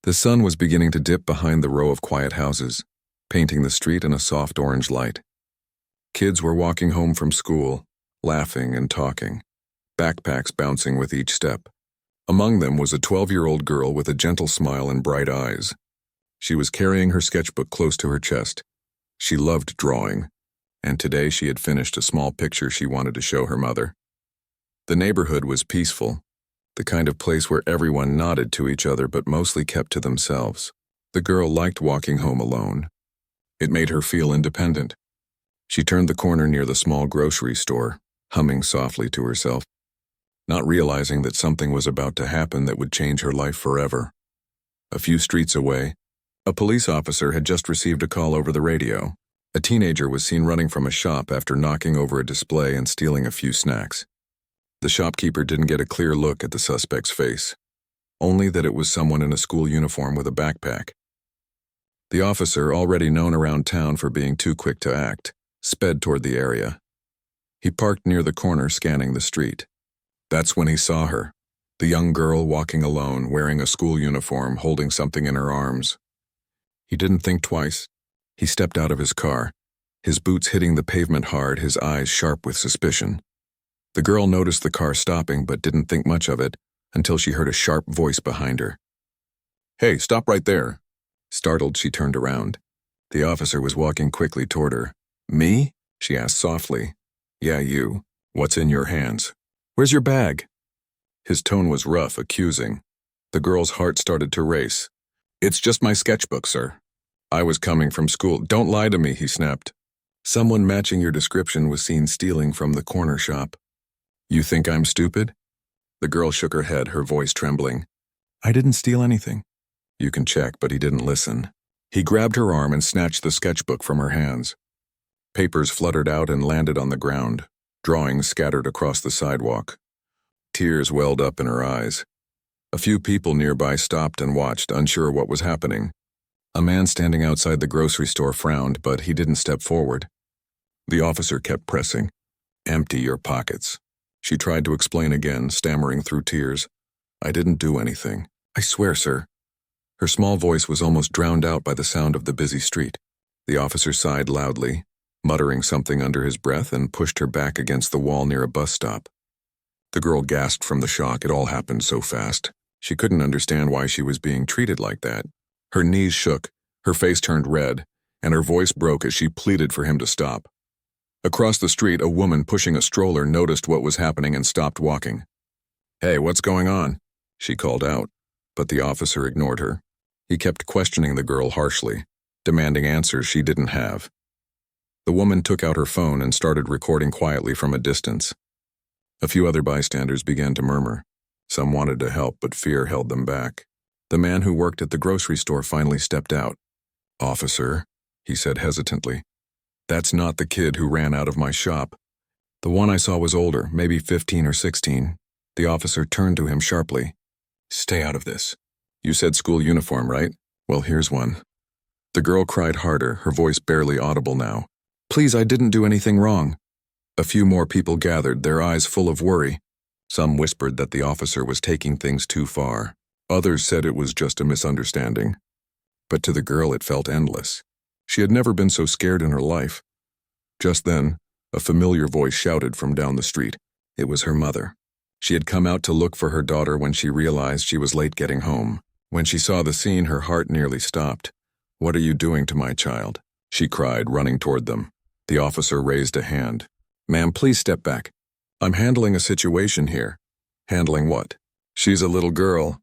The sun was beginning to dip behind the row of quiet houses, painting the street in a soft orange light. Kids were walking home from school, laughing and talking, backpacks bouncing with each step. Among them was a 12-year-old girl with a gentle smile and bright eyes. She was carrying her sketchbook close to her chest. She loved drawing, and today she had finished a small picture she wanted to show her mother. The neighborhood was peaceful, the kind of place where everyone nodded to each other but mostly kept to themselves. The girl liked walking home alone. It made her feel independent. She turned the corner near the small grocery store, humming softly to herself, not realizing that something was about to happen that would change her life forever. A few streets away, a police officer had just received a call over the radio. A teenager was seen running from a shop after knocking over a display and stealing a few snacks. The shopkeeper didn't get a clear look at the suspect's face, only that it was someone in a school uniform with a backpack. The officer, already known around town for being too quick to act, sped toward the area. He parked near the corner, scanning the street. That's when he saw her, the young girl walking alone, wearing a school uniform, holding something in her arms. He didn't think twice. He stepped out of his car, his boots hitting the pavement hard, his eyes sharp with suspicion. The girl noticed the car stopping but didn't think much of it until she heard a sharp voice behind her. "Hey, stop right there." Startled, she turned around. The officer was walking quickly toward her. "Me?" she asked softly. "Yeah, you. What's in your hands?" "Where's your bag?" His tone was rough, accusing. The girl's heart started to race. "It's just my sketchbook, sir. I was coming from school." "Don't lie to me," he snapped. "Someone matching your description was seen stealing from the corner shop." "You think I'm stupid?" The girl shook her head, her voice trembling. "I didn't steal anything." "You can check," but he didn't listen. He grabbed her arm and snatched the sketchbook from her hands. Papers fluttered out and landed on the ground. Drawings scattered across the sidewalk. Tears welled up in her eyes. A few people nearby stopped and watched, unsure what was happening. A man standing outside the grocery store frowned, but he didn't step forward. The officer kept pressing. "Empty your pockets." She tried to explain again, stammering through tears. "I didn't do anything. I swear, sir." Her small voice was almost drowned out by the sound of the busy street. The officer sighed loudly, muttering something under his breath, and pushed her back against the wall near a bus stop. The girl gasped from the shock. It all happened so fast. She couldn't understand why she was being treated like that. Her knees shook, her face turned red, and her voice broke as she pleaded for him to stop. Across the street, a woman pushing a stroller noticed what was happening and stopped walking. "Hey, what's going on?" she called out, but the officer ignored her. He kept questioning the girl harshly, demanding answers she didn't have. The woman took out her phone and started recording quietly from a distance. A few other bystanders began to murmur. Some wanted to help, but fear held them back. The man who worked at the grocery store finally stepped out. "Officer," he said hesitantly, "that's not the kid who ran out of my shop. The one I saw was older, maybe 15 or 16. The officer turned to him sharply. "Stay out of this. You said school uniform, right? Well, here's one." The girl cried harder, her voice barely audible now. "Please, I didn't do anything wrong." A few more people gathered, their eyes full of worry. Some whispered that the officer was taking things too far. Others said it was just a misunderstanding. But to the girl it felt endless. She had never been so scared in her life. Just then, a familiar voice shouted from down the street. It was her mother. She had come out to look for her daughter when she realized she was late getting home. When she saw the scene, her heart nearly stopped. "What are you doing to my child?" she cried, running toward them. The officer raised a hand. "Ma'am, please step back. I'm handling a situation here." "Handling what?" "She's a little girl."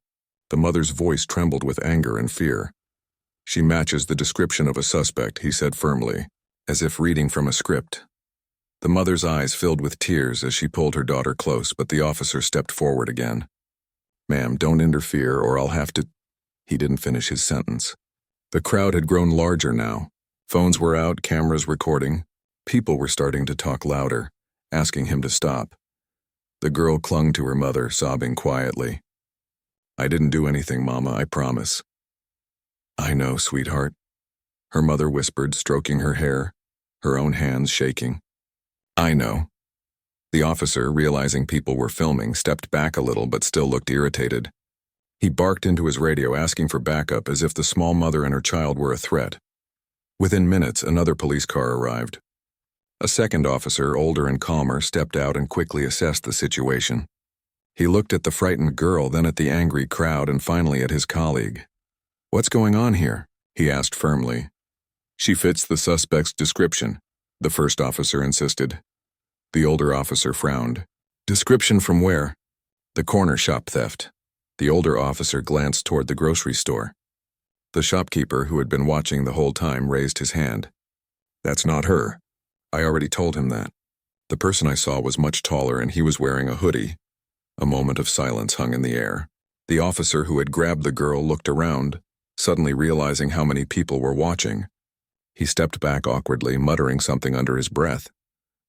The mother's voice trembled with anger and fear. "She matches the description of a suspect," he said firmly, as if reading from a script. The mother's eyes filled with tears as she pulled her daughter close, but the officer stepped forward again. "Ma'am, don't interfere or I'll have to—" He didn't finish his sentence. The crowd had grown larger now. Phones were out, cameras recording. People were starting to talk louder, asking him to stop. The girl clung to her mother, sobbing quietly. "I didn't do anything, Mama, I promise." "I know, sweetheart," her mother whispered, stroking her hair, her own hands shaking. "I know." The officer, realizing people were filming, stepped back a little but still looked irritated. He barked into his radio asking for backup as if the small mother and her child were a threat. Within minutes, another police car arrived. A second officer, older and calmer, stepped out and quickly assessed the situation. He looked at the frightened girl, then at the angry crowd, and finally at his colleague. "What's going on here?" he asked firmly. "She fits the suspect's description," the first officer insisted. The older officer frowned. "Description from where?" "The corner shop theft." The older officer glanced toward the grocery store. The shopkeeper, who had been watching the whole time, raised his hand. "That's not her. I already told him that. The person I saw was much taller and he was wearing a hoodie." A moment of silence hung in the air. The officer who had grabbed the girl looked around, suddenly realizing how many people were watching. He stepped back awkwardly, muttering something under his breath.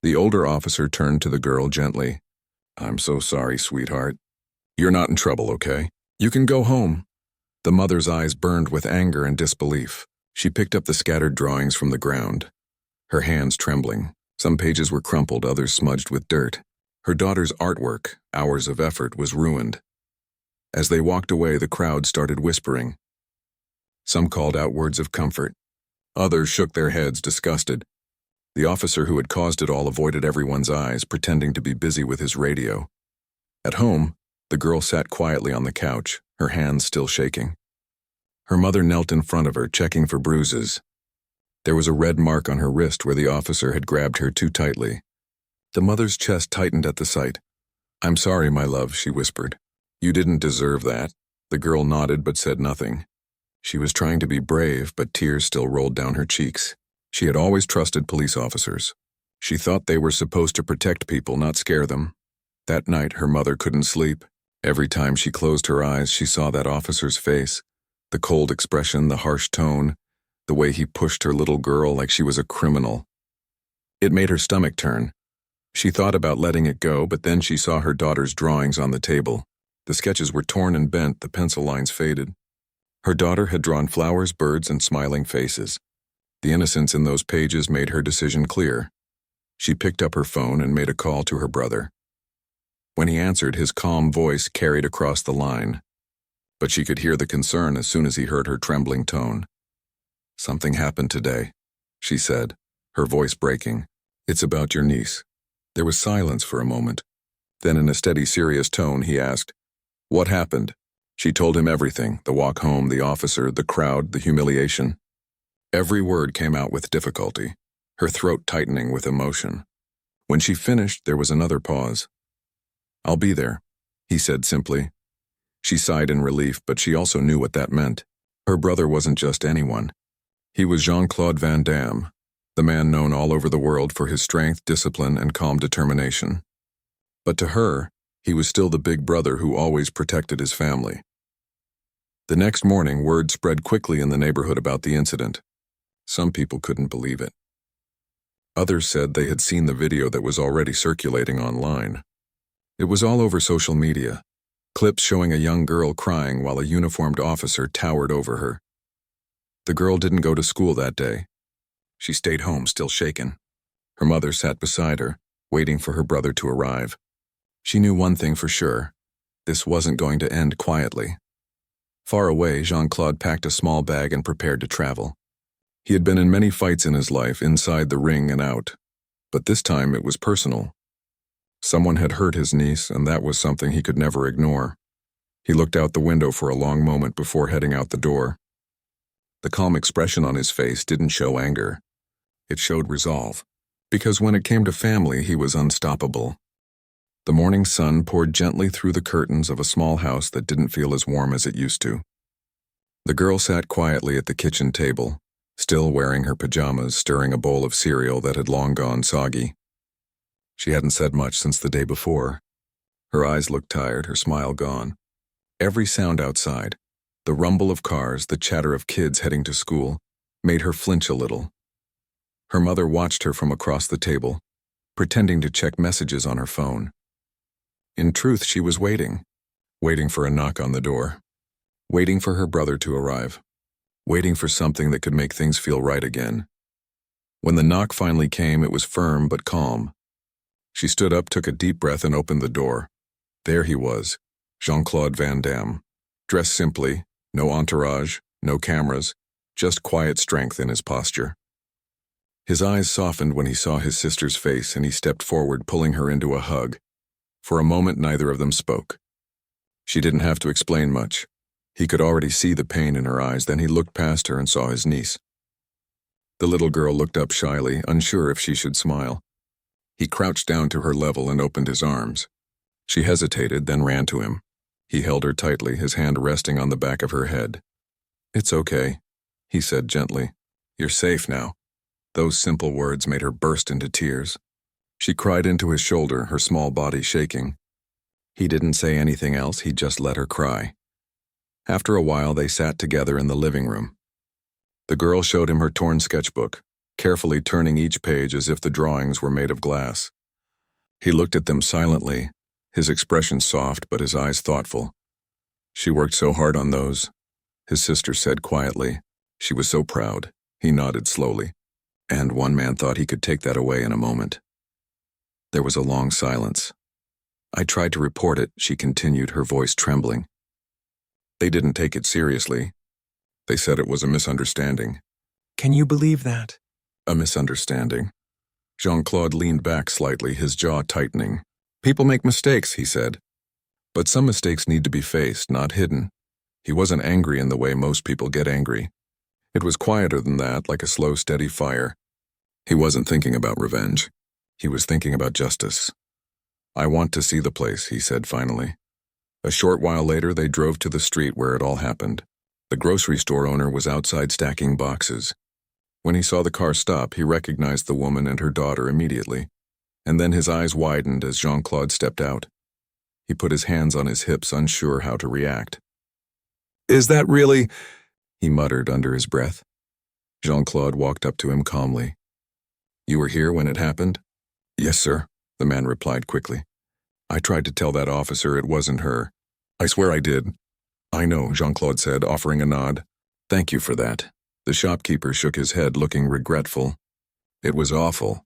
The older officer turned to the girl gently. "I'm so sorry, sweetheart. You're not in trouble, okay? You can go home." The mother's eyes burned with anger and disbelief. She picked up the scattered drawings from the ground, her hands trembling. Some pages were crumpled, others smudged with dirt. Her daughter's artwork, hours of effort, was ruined. As they walked away, the crowd started whispering. Some called out words of comfort. Others shook their heads, disgusted. The officer who had caused it all avoided everyone's eyes, pretending to be busy with his radio. At home, the girl sat quietly on the couch, her hands still shaking. Her mother knelt in front of her, checking for bruises. There was a red mark on her wrist where the officer had grabbed her too tightly. The mother's chest tightened at the sight. "I'm sorry, my love," she whispered. "You didn't deserve that." The girl nodded but said nothing. She was trying to be brave, but tears still rolled down her cheeks. She had always trusted police officers. She thought they were supposed to protect people, not scare them. That night, her mother couldn't sleep. Every time she closed her eyes, she saw that officer's face, the cold expression, the harsh tone, the way he pushed her little girl like she was a criminal. It made her stomach turn. She thought about letting it go, but then she saw her daughter's drawings on the table. The sketches were torn and bent, the pencil lines faded. Her daughter had drawn flowers, birds, and smiling faces. The innocence in those pages made her decision clear. She picked up her phone and made a call to her brother. When he answered, his calm voice carried across the line. But she could hear the concern as soon as he heard her trembling tone. "Something happened today," she said, her voice breaking. "It's about your niece." There was silence for a moment. Then in a steady, serious tone, he asked, "What happened?" She told him everything, the walk home, the officer, the crowd, the humiliation. Every word came out with difficulty, her throat tightening with emotion. When she finished, there was another pause. "I'll be there," he said simply. She sighed in relief, but she also knew what that meant. Her brother wasn't just anyone. He was Jean-Claude Van Damme, the man known all over the world for his strength, discipline, and calm determination. But to her, he was still the big brother who always protected his family. The next morning, word spread quickly in the neighborhood about the incident. Some people couldn't believe it. Others said they had seen the video that was already circulating online. It was all over social media, clips showing a young girl crying while a uniformed officer towered over her. The girl didn't go to school that day. She stayed home, still shaken. Her mother sat beside her, waiting for her brother to arrive. She knew one thing for sure. This wasn't going to end quietly. Far away, Jean-Claude packed a small bag and prepared to travel. He had been in many fights in his life, inside the ring and out. But this time it was personal. Someone had hurt his niece, and that was something he could never ignore. He looked out the window for a long moment before heading out the door. The calm expression on his face didn't show anger. It showed resolve. Because when it came to family, he was unstoppable. The morning sun poured gently through the curtains of a small house that didn't feel as warm as it used to. The girl sat quietly at the kitchen table, still wearing her pajamas, stirring a bowl of cereal that had long gone soggy. She hadn't said much since the day before. Her eyes looked tired, her smile gone. Every sound outside, the rumble of cars, the chatter of kids heading to school, made her flinch a little. Her mother watched her from across the table, pretending to check messages on her phone. In truth, she was waiting for a knock on the door, waiting for her brother to arrive, waiting for something that could make things feel right again. When the knock finally came, it was firm but calm. She stood up, took a deep breath, and opened the door. There he was, Jean-Claude Van Damme, Dressed simply, no entourage, no cameras, just quiet strength in his posture. His eyes softened when he saw his sister's face, and he stepped forward, pulling her into a hug. For a moment, neither of them spoke. She didn't have to explain much. He could already see the pain in her eyes. Then he looked past her and saw his niece. The little girl looked up shyly, unsure if she should smile. He crouched down to her level and opened his arms. She hesitated, then ran to him. He held her tightly, his hand resting on the back of her head. "It's okay," he said gently. "You're safe now." Those simple words made her burst into tears. She cried into his shoulder, her small body shaking. He didn't say anything else, he just let her cry. After a while, they sat together in the living room. The girl showed him her torn sketchbook, carefully turning each page as if the drawings were made of glass. He looked at them silently, his expression soft but his eyes thoughtful. "She worked so hard on those," his sister said quietly. She was so proud. He nodded slowly. And one man thought he could take that away in a moment. There was a long silence. "I tried to report it," she continued, her voice trembling. "They didn't take it seriously. They said it was a misunderstanding." Can you believe that? "A misunderstanding?" Jean-Claude leaned back slightly, his jaw tightening. "People make mistakes," he said. "But some mistakes need to be faced, not hidden." He wasn't angry in the way most people get angry. It was quieter than that, like a slow, steady fire. He wasn't thinking about revenge. He was thinking about justice. "I want to see the place," he said finally. A short while later, they drove to the street where it all happened. The grocery store owner was outside stacking boxes. When he saw the car stop, he recognized the woman and her daughter immediately, and then his eyes widened as Jean-Claude stepped out. He put his hands on his hips, unsure how to react. "Is that really—" he muttered under his breath. Jean-Claude walked up to him calmly. "You were here when it happened?" "Yes, sir," the man replied quickly. "I tried to tell that officer it wasn't her. I swear I did." "I know," Jean-Claude said, offering a nod. "Thank you for that." The shopkeeper shook his head, looking regretful. "It was awful.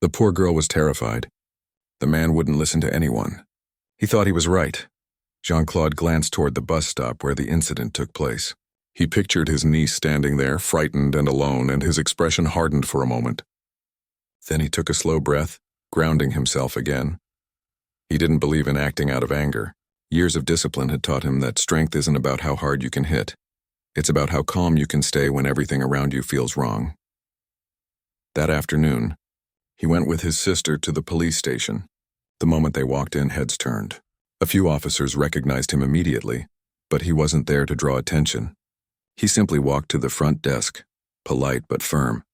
The poor girl was terrified. The man wouldn't listen to anyone. He thought he was right." Jean-Claude glanced toward the bus stop where the incident took place. He pictured his niece standing there, frightened and alone, and his expression hardened for a moment. Then he took a slow breath, grounding himself again. He didn't believe in acting out of anger. Years of discipline had taught him that strength isn't about how hard you can hit. It's about how calm you can stay when everything around you feels wrong. That afternoon, he went with his sister to the police station. The moment they walked in, heads turned. A few officers recognized him immediately, but he wasn't there to draw attention. He simply walked to the front desk, polite but firm.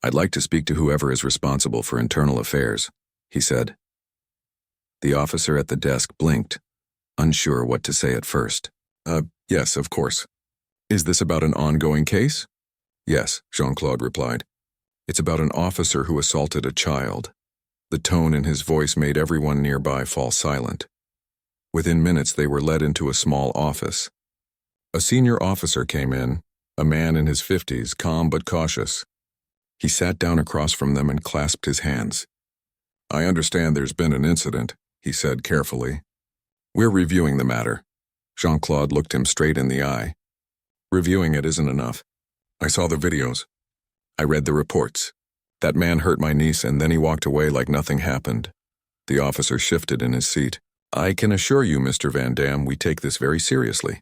"I'd like to speak to whoever is responsible for internal affairs," he said. The officer at the desk blinked, unsure what to say at first. Yes, of course. Is this about an ongoing case?" "Yes," Jean-Claude replied. "It's about an officer who assaulted a child." The tone in his voice made everyone nearby fall silent. Within minutes, they were led into a small office. A senior officer came in, a man in his 50s, calm but cautious. He sat down across from them and clasped his hands. "I understand there's been an incident," he said carefully. "We're reviewing the matter." Jean-Claude looked him straight in the eye. "Reviewing it isn't enough. I saw the videos. I read the reports. That man hurt my niece and then he walked away like nothing happened." The officer shifted in his seat. "I can assure you, Mr. Van Damme, we take this very seriously."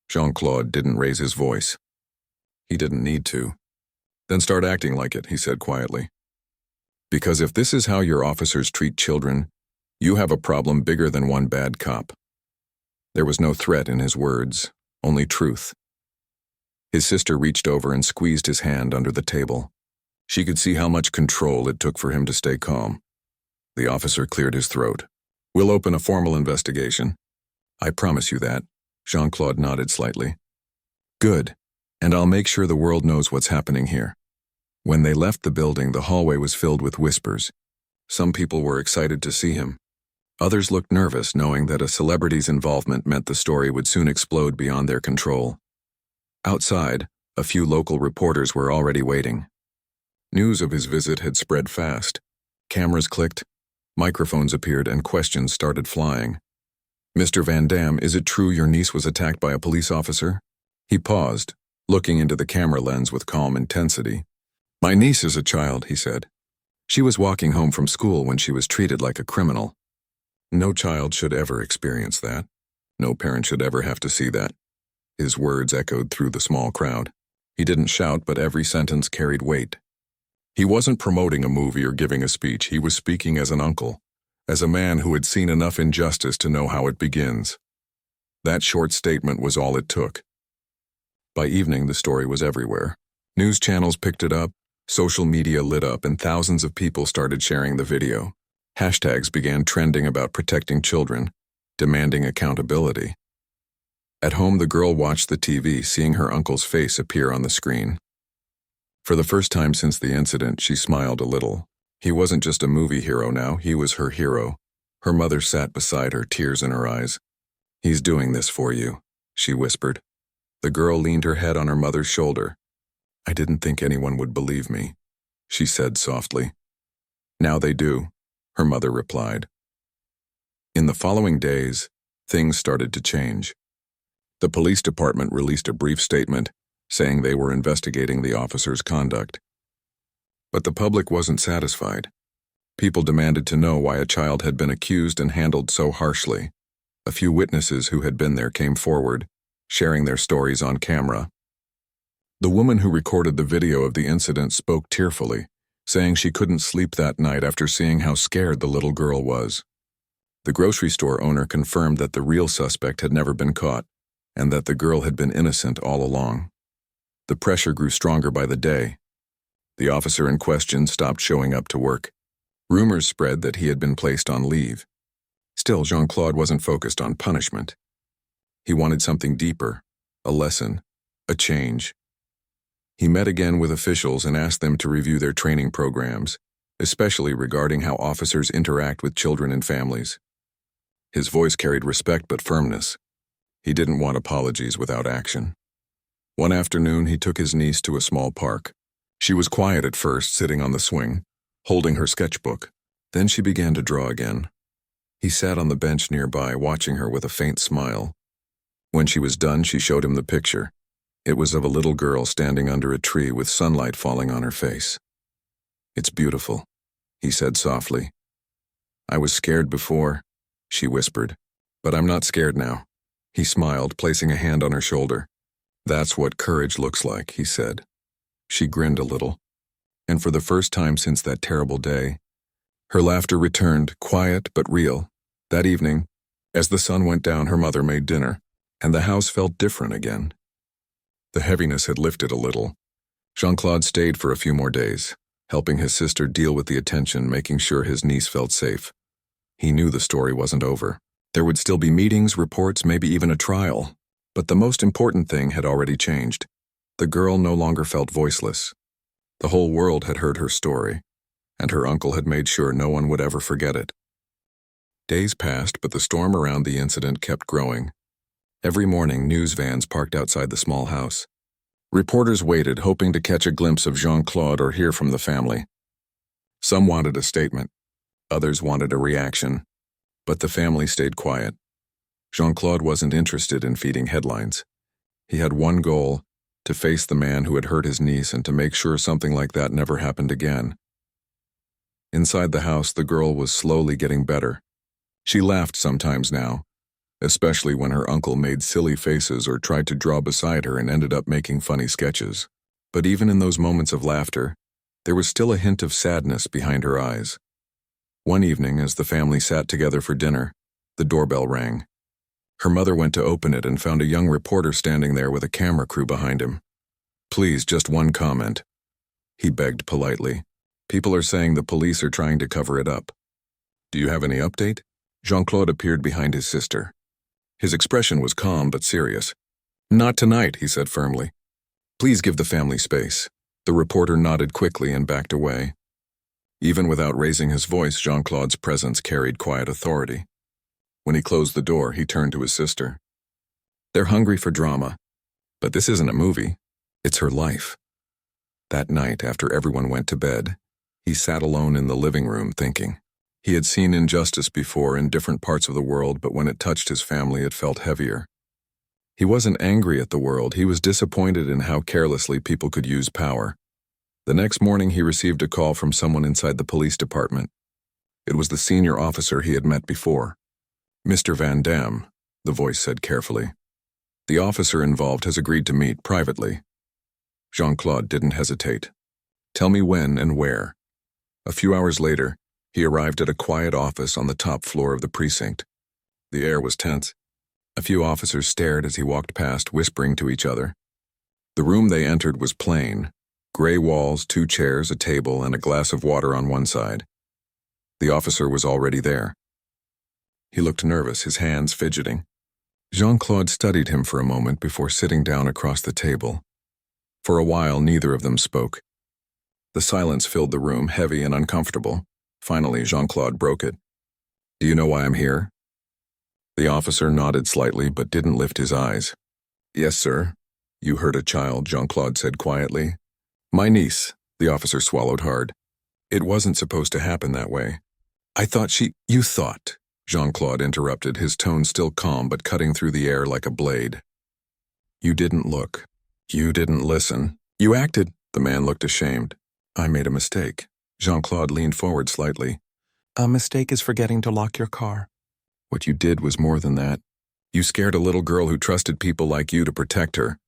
Jean-Claude didn't raise his voice. He didn't need to. "Then start acting like it," he said quietly. "Because if this is how your officers treat children, you have a problem bigger than one bad cop." There was no threat in his words, only truth. His sister reached over and squeezed his hand under the table. She could see how much control it took for him to stay calm. The officer cleared his throat. "We'll open a formal investigation." "I promise you that." Jean-Claude nodded slightly. "Good, and I'll make sure the world knows what's happening here." When they left the building, the hallway was filled with whispers. Some people were excited to see him. Others looked nervous, knowing that a celebrity's involvement meant the story would soon explode beyond their control. Outside, a few local reporters were already waiting. News of his visit had spread fast. Cameras clicked, microphones appeared, and questions started flying. Mr. Van Damme, is it true your niece was attacked by a police officer? He paused, looking into the camera lens with calm intensity. My niece is a child, he said. She was walking home from school when she was treated like a criminal. No child should ever experience that. No parent should ever have to see that. His words echoed through the small crowd. He didn't shout, but every sentence carried weight. He wasn't promoting a movie or giving a speech. He was speaking as an uncle, as a man who had seen enough injustice to know how it begins. That short statement was all it took. By evening, the story was everywhere. News channels picked it up, social media lit up, and thousands of people started sharing the video. Hashtags began trending about protecting children, demanding accountability. At home, the girl watched the TV, seeing her uncle's face appear on the screen. For the first time since the incident, she smiled a little. He wasn't just a movie hero now, he was her hero. Her mother sat beside her, tears in her eyes. He's doing this for you, she whispered. The girl leaned her head on her mother's shoulder. I didn't think anyone would believe me, she said softly. Now they do, her mother replied. In the following days, things started to change. The police department released a brief statement saying they were investigating the officer's conduct. But the public wasn't satisfied. People demanded to know why a child had been accused and handled so harshly. A few witnesses who had been there came forward, sharing their stories on camera. The woman who recorded the video of the incident spoke tearfully, saying she couldn't sleep that night after seeing how scared the little girl was. The grocery store owner confirmed that the real suspect had never been caught, and that the girl had been innocent all along. The pressure grew stronger by the day. The officer in question stopped showing up to work. Rumors spread that he had been placed on leave. Still, Jean-Claude wasn't focused on punishment. He wanted something deeper, a lesson, a change. He met again with officials and asked them to review their training programs, especially regarding how officers interact with children and families. His voice carried respect but firmness. He didn't want apologies without action. One afternoon, he took his niece to a small park. She was quiet at first, sitting on the swing, holding her sketchbook. Then she began to draw again. He sat on the bench nearby, watching her with a faint smile. When she was done, she showed him the picture. It was of a little girl standing under a tree with sunlight falling on her face. It's beautiful, he said softly. I was scared before, she whispered, but I'm not scared now. He smiled, placing a hand on her shoulder. That's what courage looks like, he said. She grinned a little, and for the first time since that terrible day, her laughter returned, quiet but real. That evening, as the sun went down, her mother made dinner, and the house felt different again. The heaviness had lifted a little. Jean-Claude stayed for a few more days, helping his sister deal with the attention, making sure his niece felt safe. He knew the story wasn't over. There would still be meetings, reports, maybe even a trial. But the most important thing had already changed. The girl no longer felt voiceless. The whole world had heard her story, and her uncle had made sure no one would ever forget it. Days passed, but the storm around the incident kept growing. Every morning, news vans parked outside the small house. Reporters waited, hoping to catch a glimpse of Jean-Claude or hear from the family. Some wanted a statement. Others wanted a reaction. But the family stayed quiet. Jean-Claude wasn't interested in feeding headlines. He had one goal: to face the man who had hurt his niece and to make sure something like that never happened again. Inside the house, the girl was slowly getting better. She laughed sometimes now, especially when her uncle made silly faces or tried to draw beside her and ended up making funny sketches. But even in those moments of laughter, there was still a hint of sadness behind her eyes. One evening, as the family sat together for dinner, the doorbell rang. Her mother went to open it and found a young reporter standing there with a camera crew behind him. Please, just one comment, he begged politely. People are saying the police are trying to cover it up. Do you have any update? Jean-Claude appeared behind his sister. His expression was calm but serious. Not tonight, he said firmly. Please give the family space. The reporter nodded quickly and backed away. Even without raising his voice, Jean-Claude's presence carried quiet authority. When he closed the door, he turned to his sister. They're hungry for drama, but this isn't a movie. It's her life. That night, after everyone went to bed, he sat alone in the living room thinking. He had seen injustice before in different parts of the world, but when it touched his family, it felt heavier. He wasn't angry at the world, he was disappointed in how carelessly people could use power. The next morning, he received a call from someone inside the police department. It was the senior officer he had met before. "Mr. Van Damme," the voice said carefully. "The officer involved has agreed to meet privately." Jean-Claude didn't hesitate. "Tell me when and where." A few hours later, he arrived at a quiet office on the top floor of the precinct. The air was tense. A few officers stared as he walked past, whispering to each other. The room they entered was plain. Gray walls, 2 chairs, a table, and a glass of water on one side. The officer was already there. He looked nervous, his hands fidgeting. Jean-Claude studied him for a moment before sitting down across the table. For a while, neither of them spoke. The silence filled the room, heavy and uncomfortable. Finally, Jean-Claude broke it. "Do you know why I'm here?" The officer nodded slightly but didn't lift his eyes. "Yes, sir." "You hurt a child," Jean-Claude said quietly. "My niece," the officer swallowed hard. "It wasn't supposed to happen that way." "I thought she—" "You thought," Jean-Claude interrupted, his tone still calm but cutting through the air like a blade. "You didn't look. You didn't listen. You acted." The man looked ashamed. "I made a mistake." Jean-Claude leaned forward slightly. A mistake is forgetting to lock your car. "What you did was more than that. You scared a little girl who trusted people like you to protect her."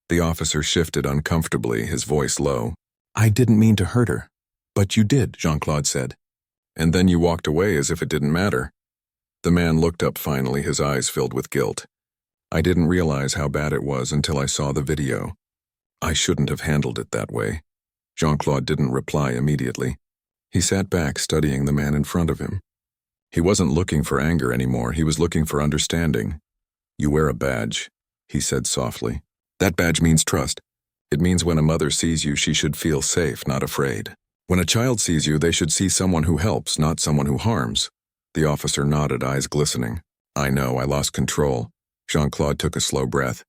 The officer shifted uncomfortably, his voice low. I didn't mean to hurt her. But you did, Jean-Claude said. "And then you walked away as if it didn't matter." The man looked up finally, his eyes filled with guilt. "I didn't realize how bad it was until I saw the video. I shouldn't have handled it that way." Jean-Claude didn't reply immediately. He sat back, studying the man in front of him. He wasn't looking for anger anymore, he was looking for understanding. "You wear a badge," he said softly. "That badge means trust. It means when a mother sees you, she should feel safe, not afraid. When a child sees you, they should see someone who helps, not someone who harms." The officer nodded, eyes glistening. "I know, I lost control." Jean-Claude took a slow breath.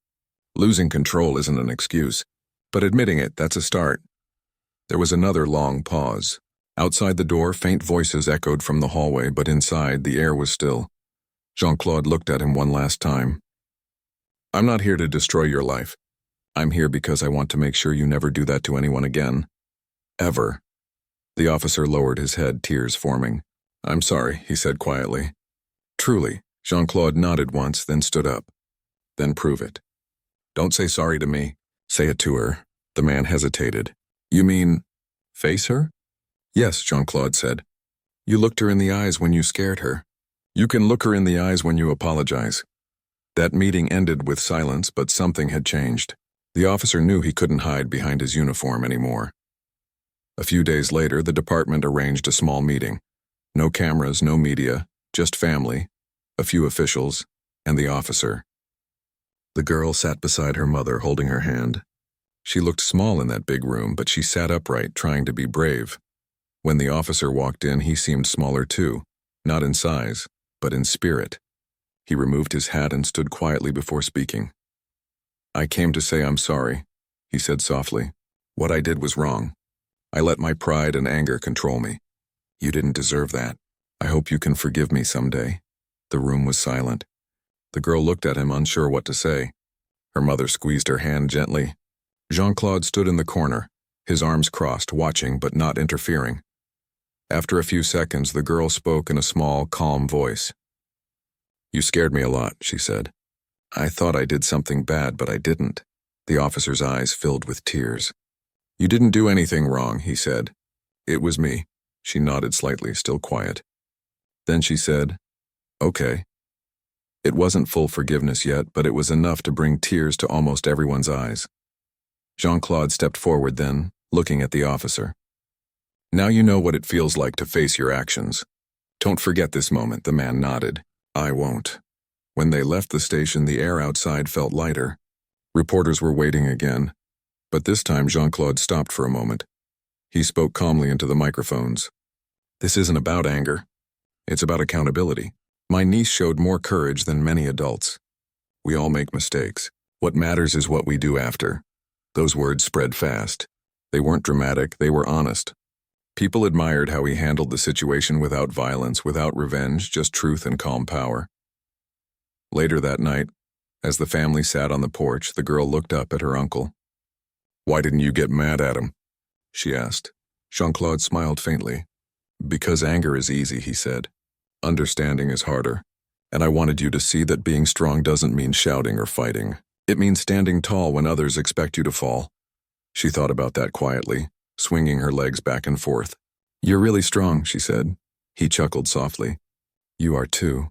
"Losing control isn't an excuse, but admitting it, that's a start." There was another long pause. Outside the door, faint voices echoed from the hallway, but inside, the air was still. Jean-Claude looked at him one last time. "I'm not here to destroy your life. I'm here because I want to make sure you never do that to anyone again. Ever." The officer lowered his head, tears forming. "I'm sorry," he said quietly. "Truly." Jean-Claude nodded once, then stood up. "Then prove it. Don't say sorry to me. Say it to her." The man hesitated. "You mean, face her?" "Yes," Jean-Claude said. "You looked her in the eyes when you scared her. You can look her in the eyes when you apologize." That meeting ended with silence, but something had changed. The officer knew he couldn't hide behind his uniform anymore. A few days later, the department arranged a small meeting. No cameras, no media, just family, a few officials, and the officer. The girl sat beside her mother, holding her hand. She looked small in that big room, but she sat upright, trying to be brave. When the officer walked in, he seemed smaller too, not in size, but in spirit. He removed his hat and stood quietly before speaking. "I came to say I'm sorry," he said softly. "What I did was wrong. I let my pride and anger control me. You didn't deserve that. I hope you can forgive me someday." The room was silent. The girl looked at him, unsure what to say. Her mother squeezed her hand gently. Jean-Claude stood in the corner, his arms crossed, watching but not interfering. After a few seconds, the girl spoke in a small, calm voice. "You scared me a lot," she said. "I thought I did something bad, but I didn't." The officer's eyes filled with tears. "You didn't do anything wrong," he said. "It was me." She nodded slightly, still quiet. Then she said, "Okay." It wasn't full forgiveness yet, but it was enough to bring tears to almost everyone's eyes. Jean-Claude stepped forward then, looking at the officer. "Now you know what it feels like to face your actions. Don't forget this moment," the man nodded. "I won't." When they left the station, the air outside felt lighter. Reporters were waiting again, but this time Jean-Claude stopped for a moment. He spoke calmly into the microphones. "This isn't about anger. It's about accountability. My niece showed more courage than many adults. We all make mistakes. What matters is what we do after." Those words spread fast. They weren't dramatic, they were honest. People admired how he handled the situation without violence, without revenge, just truth and calm power. Later that night, as the family sat on the porch, the girl looked up at her uncle. "Why didn't you get mad at him?" she asked. Jean-Claude smiled faintly. "Because anger is easy," he said. "Understanding is harder. And I wanted you to see that being strong doesn't mean shouting or fighting. It means standing tall when others expect you to fall." She thought about that quietly, swinging her legs back and forth. "You're really strong," she said. He chuckled softly. "You are too."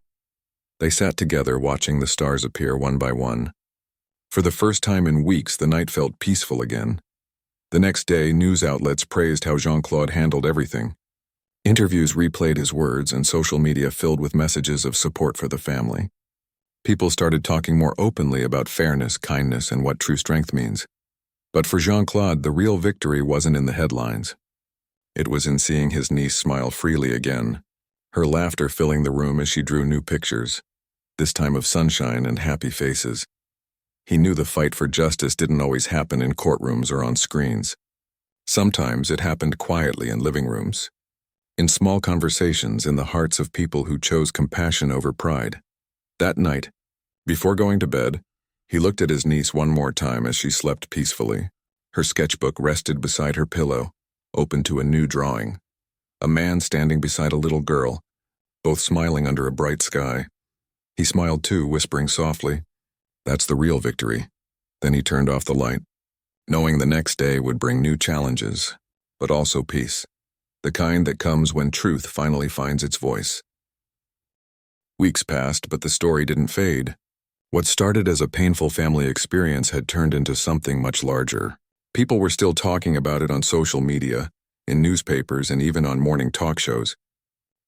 They sat together, watching the stars appear one by one. For the first time in weeks, the night felt peaceful again. The next day, news outlets praised how Jean-Claude handled everything. Interviews replayed his words, and social media filled with messages of support for the family. People started talking more openly about fairness, kindness, and what true strength means. But for Jean-Claude, the real victory wasn't in the headlines. It was in seeing his niece smile freely again, her laughter filling the room as she drew new pictures, this time of sunshine and happy faces. He knew the fight for justice didn't always happen in courtrooms or on screens. Sometimes it happened quietly in living rooms, in small conversations, in the hearts of people who chose compassion over pride. That night, before going to bed, he looked at his niece one more time as she slept peacefully. Her sketchbook rested beside her pillow, open to a new drawing. A man standing beside a little girl, both smiling under a bright sky. He smiled too, whispering softly, "That's the real victory." Then he turned off the light, knowing the next day would bring new challenges, but also peace. The kind that comes when truth finally finds its voice. Weeks passed, but the story didn't fade. What started as a painful family experience had turned into something much larger. People were still talking about it on social media, in newspapers, and even on morning talk shows.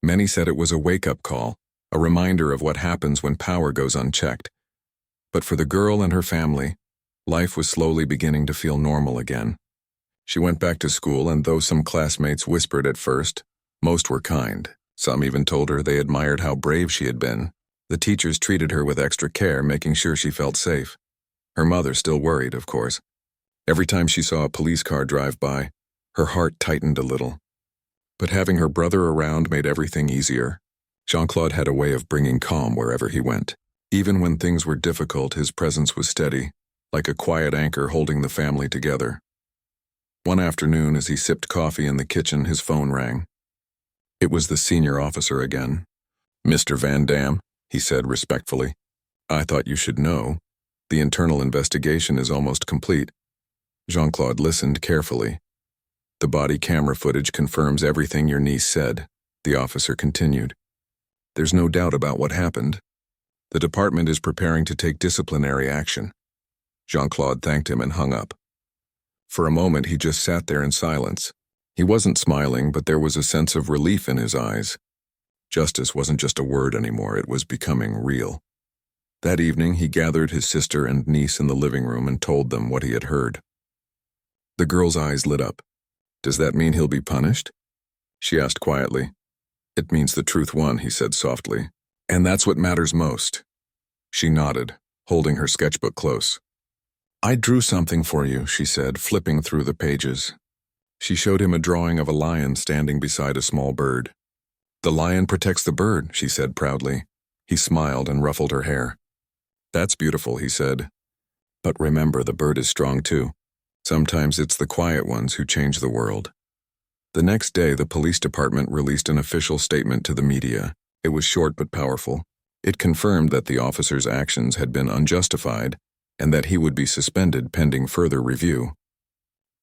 Many said it was a wake-up call, a reminder of what happens when power goes unchecked. But for the girl and her family, life was slowly beginning to feel normal again. She went back to school, and though some classmates whispered at first, most were kind. Some even told her they admired how brave she had been. The teachers treated her with extra care, making sure she felt safe. Her mother still worried, of course. Every time she saw a police car drive by, her heart tightened a little. But having her brother around made everything easier. Jean-Claude had a way of bringing calm wherever he went. Even when things were difficult, his presence was steady, like a quiet anchor holding the family together. One afternoon, as he sipped coffee in the kitchen, his phone rang. It was the senior officer again. "Mr. Van Damme," he said respectfully. "I thought you should know. The internal investigation is almost complete." Jean-Claude listened carefully. "The body camera footage confirms everything your niece said," the officer continued. "There's no doubt about what happened. The department is preparing to take disciplinary action." Jean-Claude thanked him and hung up. For a moment, he just sat there in silence. He wasn't smiling, but there was a sense of relief in his eyes. Justice wasn't just a word anymore, it was becoming real. That evening, he gathered his sister and niece in the living room and told them what he had heard. The girl's eyes lit up. "Does that mean he'll be punished?" she asked quietly. "It means the truth won," he said softly. "And that's what matters most." She nodded, holding her sketchbook close. "I drew something for you," she said, flipping through the pages. She showed him a drawing of a lion standing beside a small bird. "The lion protects the bird," she said proudly. He smiled and ruffled her hair. "That's beautiful," he said. "But remember, the bird is strong too. Sometimes it's the quiet ones who change the world." The next day, the police department released an official statement to the media. It was short but powerful. It confirmed that the officer's actions had been unjustified and that he would be suspended pending further review.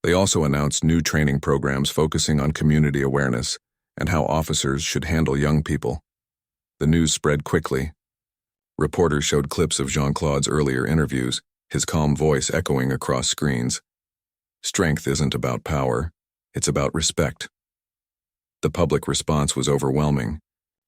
They also announced new training programs focusing on community awareness and how officers should handle young people. The news spread quickly. Reporters showed clips of Jean-Claude's earlier interviews, his calm voice echoing across screens. Strength isn't about power, it's about respect. The public response was overwhelming.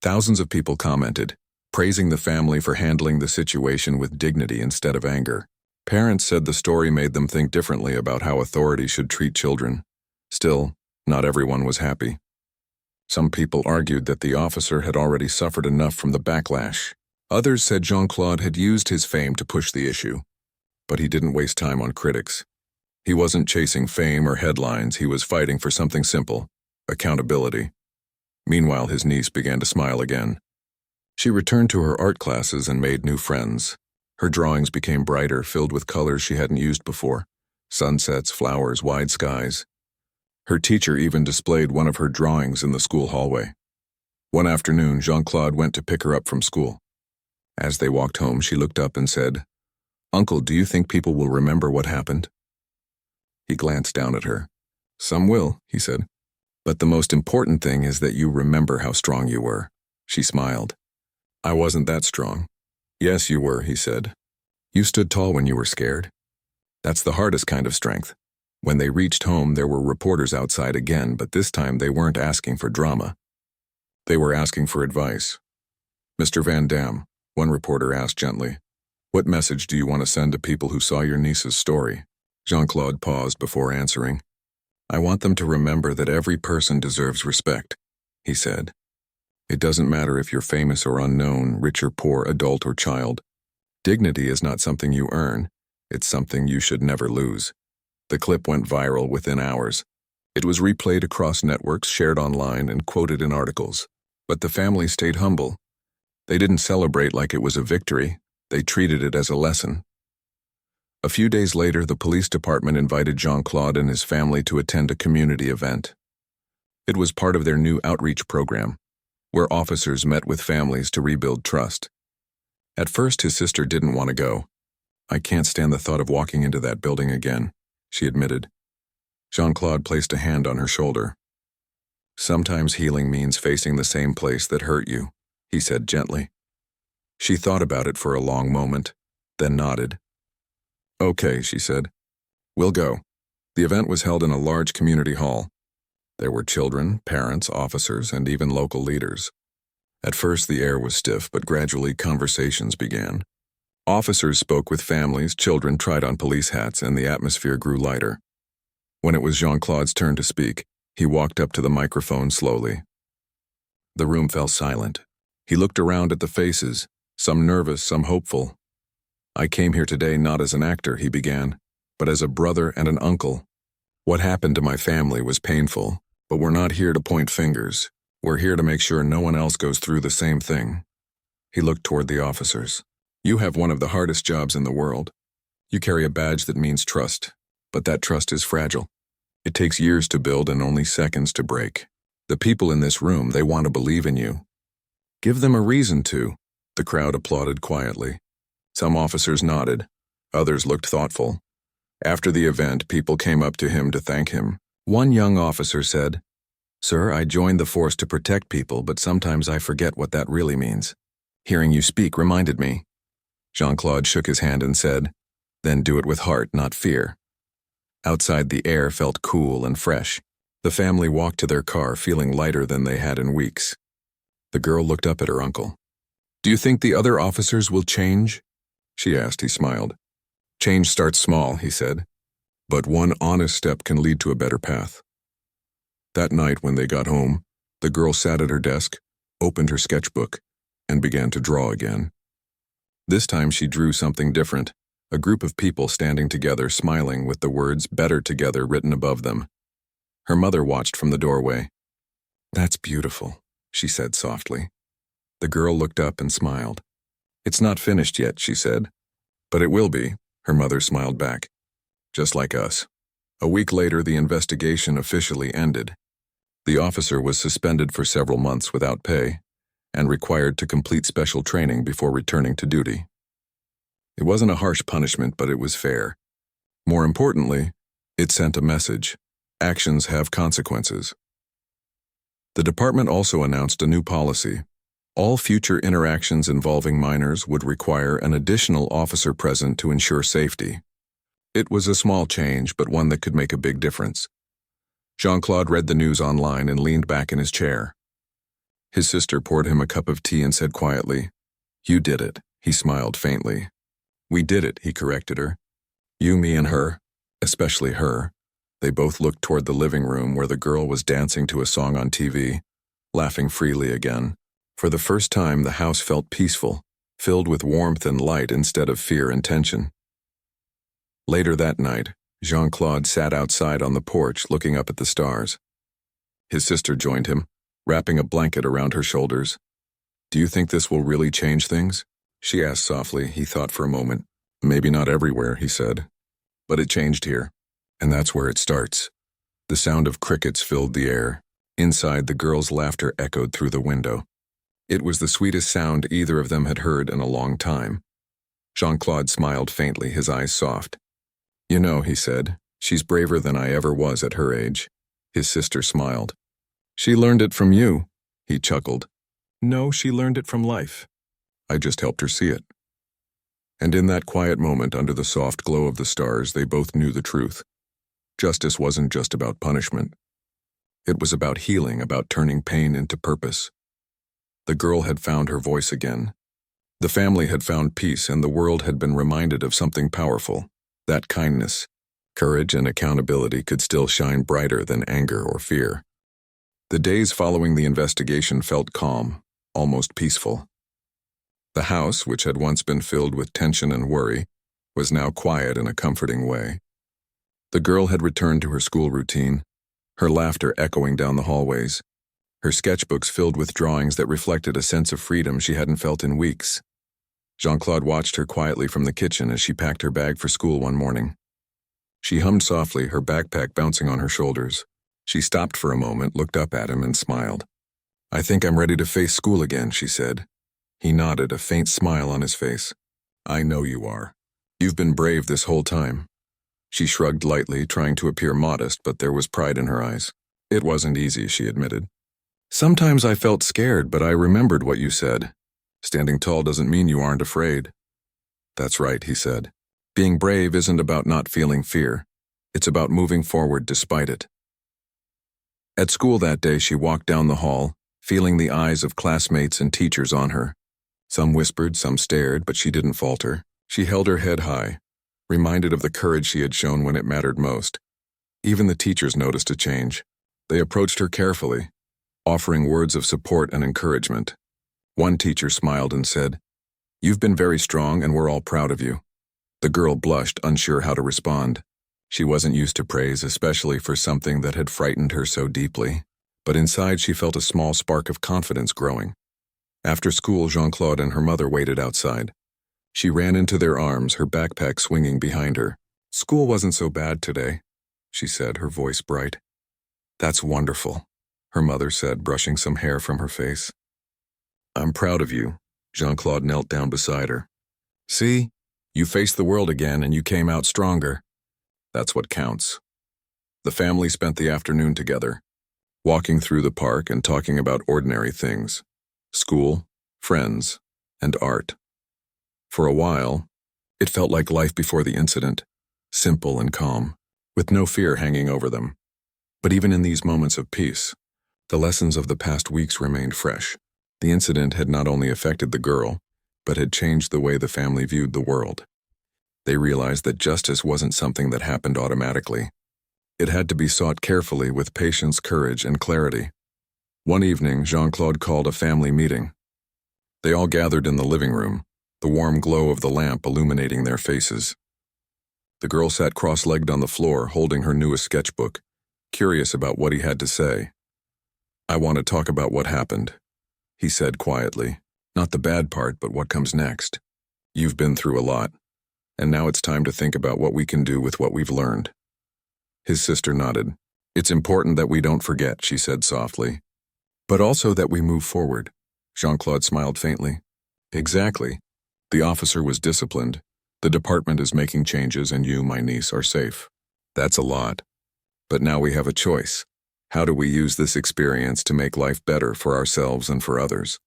Thousands of people commented, praising the family for handling the situation with dignity instead of anger. Parents said the story made them think differently about how authorities should treat children. Still, not everyone was happy. Some people argued that the officer had already suffered enough from the backlash. Others said Jean-Claude had used his fame to push the issue. But he didn't waste time on critics. He wasn't chasing fame or headlines, he was fighting for something simple: accountability. Meanwhile, his niece began to smile again. She returned to her art classes and made new friends. Her drawings became brighter, filled with colors she hadn't used before. Sunsets, flowers, wide skies. Her teacher even displayed one of her drawings in the school hallway. One afternoon, Jean-Claude went to pick her up from school. As they walked home, she looked up and said, "Uncle, do you think people will remember what happened?" He glanced down at her. "Some will," he said. "But the most important thing is that you remember how strong you were." She smiled. "I wasn't that strong." "Yes, you were," he said. "You stood tall when you were scared. That's the hardest kind of strength." When they reached home, there were reporters outside again, but this time they weren't asking for drama. They were asking for advice. "Mr. Van Damme," one reporter asked gently, "what message do you want to send to people who saw your niece's story?" Jean-Claude paused before answering. "I want them to remember that every person deserves respect," he said. "It doesn't matter if you're famous or unknown, rich or poor, adult or child. Dignity is not something you earn. It's something you should never lose." The clip went viral within hours. It was replayed across networks, shared online, and quoted in articles. But the family stayed humble. They didn't celebrate like it was a victory. They treated it as a lesson. A few days later, the police department invited Jean-Claude and his family to attend a community event. It was part of their new outreach program, where officers met with families to rebuild trust. At first, his sister didn't want to go. "I can't stand the thought of walking into that building again," she admitted. Jean-Claude placed a hand on her shoulder. "Sometimes healing means facing the same place that hurt you," he said gently. She thought about it for a long moment, then nodded. "Okay," she said. "We'll go." The event was held in a large community hall. There were children, parents, officers, and even local leaders. At first, the air was stiff, but gradually conversations began. Officers spoke with families, children tried on police hats, and the atmosphere grew lighter. When it was Jean-Claude's turn to speak, he walked up to the microphone slowly. The room fell silent. He looked around at the faces, some nervous, some hopeful. "I came here today not as an actor," he began, "but as a brother and an uncle. What happened to my family was painful, but we're not here to point fingers. We're here to make sure no one else goes through the same thing." He looked toward the officers. "You have one of the hardest jobs in the world. You carry a badge that means trust, but that trust is fragile. It takes years to build and only seconds to break. The people in this room, they want to believe in you. Give them a reason to." The crowd applauded quietly. Some officers nodded. Others looked thoughtful. After the event, people came up to him to thank him. One young officer said, "Sir, I joined the force to protect people, but sometimes I forget what that really means. Hearing you speak reminded me." Jean-Claude shook his hand and said, "Then do it with heart, not fear." Outside, the air felt cool and fresh. The family walked to their car feeling lighter than they had in weeks. The girl looked up at her uncle. "Do you think the other officers will change?" she asked. He smiled. "Change starts small," he said, "but one honest step can lead to a better path." That night when they got home, the girl sat at her desk, opened her sketchbook, and began to draw again. This time she drew something different, a group of people standing together, smiling with the words "Better Together" written above them. Her mother watched from the doorway. "That's beautiful," she said softly. The girl looked up and smiled. "It's not finished yet," she said. "But it will be," her mother smiled back. "Just like us." A week later, the investigation officially ended. The officer was suspended for several months without pay and required to complete special training before returning to duty. It wasn't a harsh punishment, but it was fair. More importantly, it sent a message. Actions have consequences. The department also announced a new policy. All future interactions involving minors would require an additional officer present to ensure safety. It was a small change, but one that could make a big difference. Jean-Claude read the news online and leaned back in his chair. His sister poured him a cup of tea and said quietly, "You did it." He smiled faintly. "We did it," he corrected her. "You, me, and her. Especially her." They both looked toward the living room where the girl was dancing to a song on TV, laughing freely again. For the first time, the house felt peaceful, filled with warmth and light instead of fear and tension. Later that night, Jean-Claude sat outside on the porch looking up at the stars. His sister joined him, wrapping a blanket around her shoulders. "Do you think this will really change things?" she asked softly. He thought for a moment. "Maybe not everywhere," he said. "But it changed here. And that's where it starts." The sound of crickets filled the air. Inside, the girls' laughter echoed through the window. It was the sweetest sound either of them had heard in a long time. Jean-Claude smiled faintly, his eyes soft. "You know," he said, "she's braver than I ever was at her age." His sister smiled. "She learned it from you," he chuckled. "No, she learned it from life. I just helped her see it." And in that quiet moment, under the soft glow of the stars, they both knew the truth. Justice wasn't just about punishment. It was about healing, about turning pain into purpose. The girl had found her voice again. The family had found peace, and the world had been reminded of something powerful, that kindness, courage, and accountability could still shine brighter than anger or fear. The days following the investigation felt calm, almost peaceful. The house, which had once been filled with tension and worry, was now quiet in a comforting way. The girl had returned to her school routine, her laughter echoing down the hallways, her sketchbooks filled with drawings that reflected a sense of freedom she hadn't felt in weeks. Jean-Claude watched her quietly from the kitchen as she packed her bag for school one morning. She hummed softly, her backpack bouncing on her shoulders. She stopped for a moment, looked up at him, and smiled. "I think I'm ready to face school again," she said. He nodded, a faint smile on his face. "I know you are. You've been brave this whole time." She shrugged lightly, trying to appear modest, but there was pride in her eyes. "It wasn't easy," she admitted. "Sometimes I felt scared, but I remembered what you said. Standing tall doesn't mean you aren't afraid." "That's right," he said. "Being brave isn't about not feeling fear. It's about moving forward despite it." At school that day, she walked down the hall, feeling the eyes of classmates and teachers on her. Some whispered, some stared, but she didn't falter. She held her head high, reminded of the courage she had shown when it mattered most. Even the teachers noticed a change. They approached her carefully, offering words of support and encouragement. One teacher smiled and said, "You've been very strong and we're all proud of you." The girl blushed, unsure how to respond. She wasn't used to praise, especially for something that had frightened her so deeply. But inside she felt a small spark of confidence growing. After school, Jean-Claude and her mother waited outside. She ran into their arms, her backpack swinging behind her. "School wasn't so bad today," she said, her voice bright. "That's wonderful," her mother said, brushing some hair from her face. "I'm proud of you." Jean-Claude knelt down beside her. "See? You faced the world again and you came out stronger. That's what counts." The family spent the afternoon together, walking through the park and talking about ordinary things: school, friends, and art. For a while, it felt like life before the incident, simple and calm, with no fear hanging over them. But even in these moments of peace, the lessons of the past weeks remained fresh. The incident had not only affected the girl, but had changed the way the family viewed the world. They realized that justice wasn't something that happened automatically. It had to be sought carefully with patience, courage, and clarity. One evening, Jean-Claude called a family meeting. They all gathered in the living room, the warm glow of the lamp illuminating their faces. The girl sat cross-legged on the floor, holding her newest sketchbook, curious about what he had to say. "I want to talk about what happened," he said quietly. "Not the bad part, but what comes next. You've been through a lot, and now it's time to think about what we can do with what we've learned." His sister nodded. "It's important that we don't forget," she said softly. "But also that we move forward." Jean-Claude smiled faintly. "Exactly. The officer was disciplined. The department is making changes, and you, my niece, are safe. That's a lot. But now we have a choice. How do we use this experience to make life better for ourselves and for others?"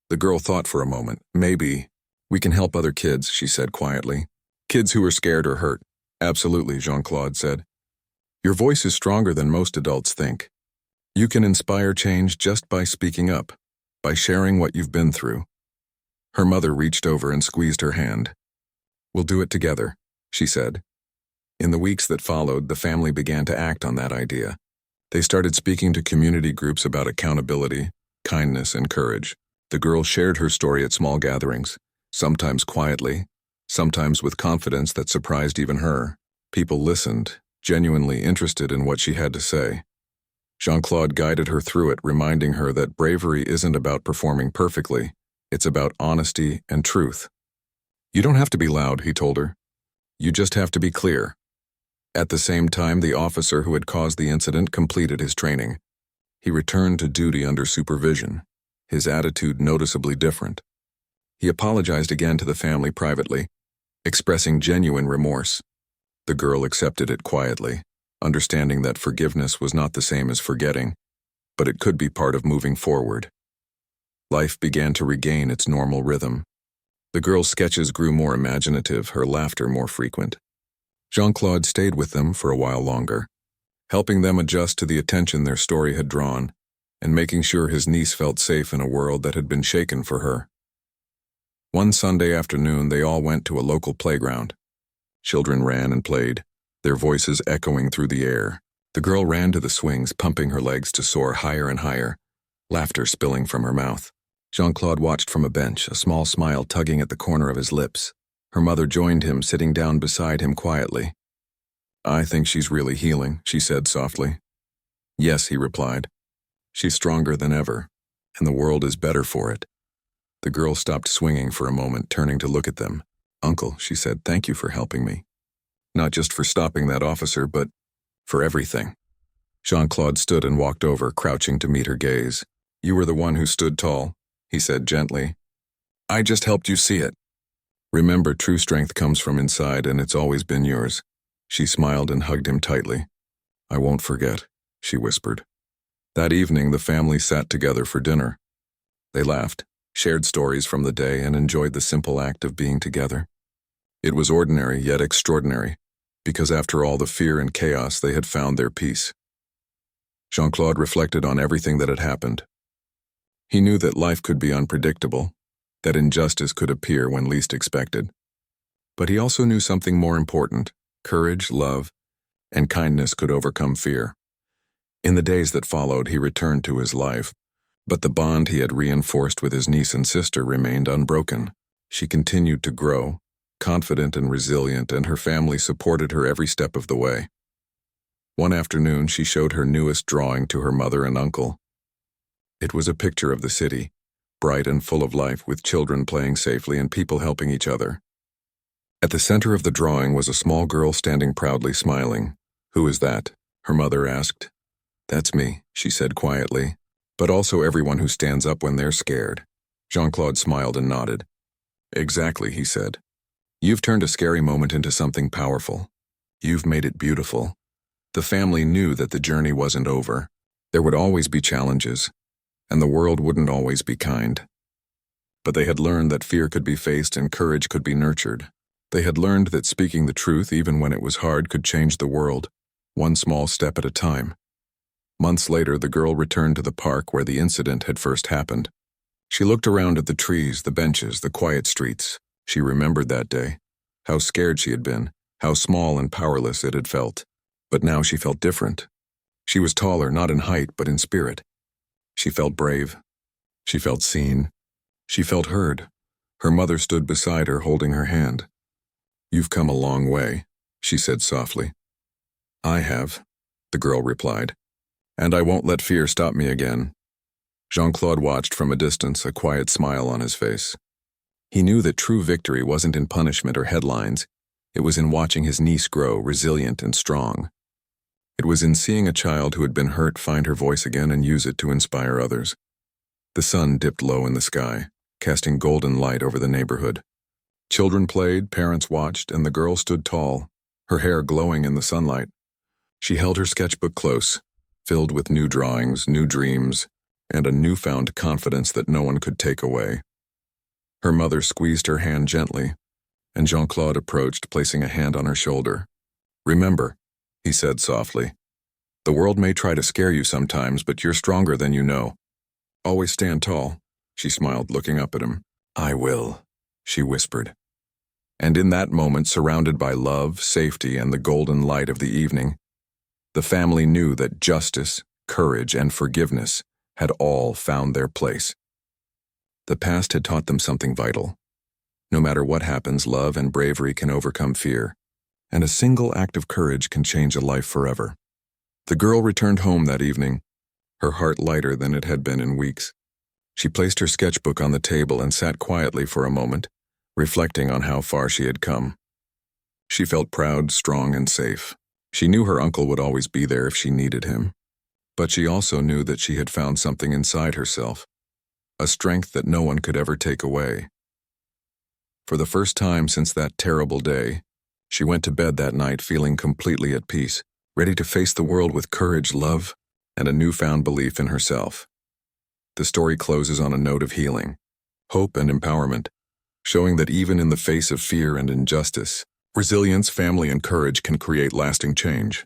The girl thought for a moment. "Maybe we can help other kids," she said quietly. "Kids who are scared or hurt." "Absolutely," Jean-Claude said. "Your voice is stronger than most adults think. You can inspire change just by speaking up, by sharing what you've been through." Her mother reached over and squeezed her hand. "We'll do it together," she said. In the weeks that followed, the family began to act on that idea. They started speaking to community groups about accountability, kindness, and courage. The girl shared her story at small gatherings, sometimes quietly, sometimes with confidence that surprised even her. People listened, genuinely interested in what she had to say. Jean-Claude guided her through it, reminding her that bravery isn't about performing perfectly. It's about honesty and truth. You don't have to be loud, he told her. You just have to be clear. At the same time, the officer who had caused the incident completed his training. He returned to duty under supervision, his attitude noticeably different. He apologized again to the family privately, expressing genuine remorse. The girl accepted it quietly, understanding that forgiveness was not the same as forgetting, but it could be part of moving forward. Life began to regain its normal rhythm. The girl's sketches grew more imaginative, her laughter more frequent. Jean-Claude stayed with them for a while longer, helping them adjust to the attention their story had drawn, and making sure his niece felt safe in a world that had been shaken for her. One Sunday afternoon, they all went to a local playground. Children ran and played, their voices echoing through the air. The girl ran to the swings, pumping her legs to soar higher and higher, laughter spilling from her mouth. Jean-Claude watched from a bench, a small smile tugging at the corner of his lips. Her mother joined him, sitting down beside him quietly. "I think she's really healing," she said softly. "Yes," he replied. "She's stronger than ever, and the world is better for it." The girl stopped swinging for a moment, turning to look at them. "Uncle," she said, "thank you for helping me. Not just for stopping that officer, but for everything." Jean-Claude stood and walked over, crouching to meet her gaze. "You were the one who stood tall," he said gently. "I just helped you see it. Remember, true strength comes from inside, and it's always been yours." She smiled and hugged him tightly. "I won't forget," she whispered. That evening, the family sat together for dinner. They laughed, shared stories from the day, and enjoyed the simple act of being together. It was ordinary yet extraordinary, because after all the fear and chaos, they had found their peace. Jean-Claude reflected on everything that had happened. He knew that life could be unpredictable, that injustice could appear when least expected. But he also knew something more important: courage, love, and kindness could overcome fear. In the days that followed, he returned to his life, but the bond he had reinforced with his niece and sister remained unbroken. She continued to grow, confident and resilient, and her family supported her every step of the way. One afternoon, she showed her newest drawing to her mother and uncle. It was a picture of the city, bright and full of life, with children playing safely and people helping each other. At the center of the drawing was a small girl standing proudly smiling. "Who is that?" her mother asked. "That's me," she said quietly, "but also everyone who stands up when they're scared." Jean-Claude smiled and nodded. "Exactly," he said. "You've turned a scary moment into something powerful. You've made it beautiful." The family knew that the journey wasn't over. There would always be challenges, and the world wouldn't always be kind. But they had learned that fear could be faced and courage could be nurtured. They had learned that speaking the truth, even when it was hard, could change the world, one small step at a time. Months later, the girl returned to the park where the incident had first happened. She looked around at the trees, the benches, the quiet streets. She remembered that day, how scared she had been, how small and powerless it had felt. But now she felt different. She was taller, not in height, but in spirit. She felt brave. She felt seen. She felt heard. Her mother stood beside her, holding her hand. "You've come a long way," she said softly. "I have," the girl replied. "And I won't let fear stop me again." Jean-Claude watched from a distance, a quiet smile on his face. He knew that true victory wasn't in punishment or headlines. It was in watching his niece grow, resilient and strong. It was in seeing a child who had been hurt find her voice again and use it to inspire others. The sun dipped low in the sky, casting golden light over the neighborhood. Children played, parents watched, and the girl stood tall, her hair glowing in the sunlight. She held her sketchbook close, filled with new drawings, new dreams, and a newfound confidence that no one could take away. Her mother squeezed her hand gently, and Jean-Claude approached, placing a hand on her shoulder. "Remember," he said softly, "the world may try to scare you sometimes, but you're stronger than you know. Always stand tall," she smiled, looking up at him. "I will," she whispered. And in that moment, surrounded by love, safety, and the golden light of the evening, the family knew that justice, courage, and forgiveness had all found their place. The past had taught them something vital. No matter what happens, love and bravery can overcome fear, and a single act of courage can change a life forever. The girl returned home that evening, her heart lighter than it had been in weeks. She placed her sketchbook on the table and sat quietly for a moment, reflecting on how far she had come. She felt proud, strong, and safe. She knew her uncle would always be there if she needed him. But she also knew that she had found something inside herself, a strength that no one could ever take away. For the first time since that terrible day, she went to bed that night feeling completely at peace, ready to face the world with courage, love, and a newfound belief in herself. The story closes on a note of healing, hope, and empowerment, showing that even in the face of fear and injustice, resilience, family, and courage can create lasting change.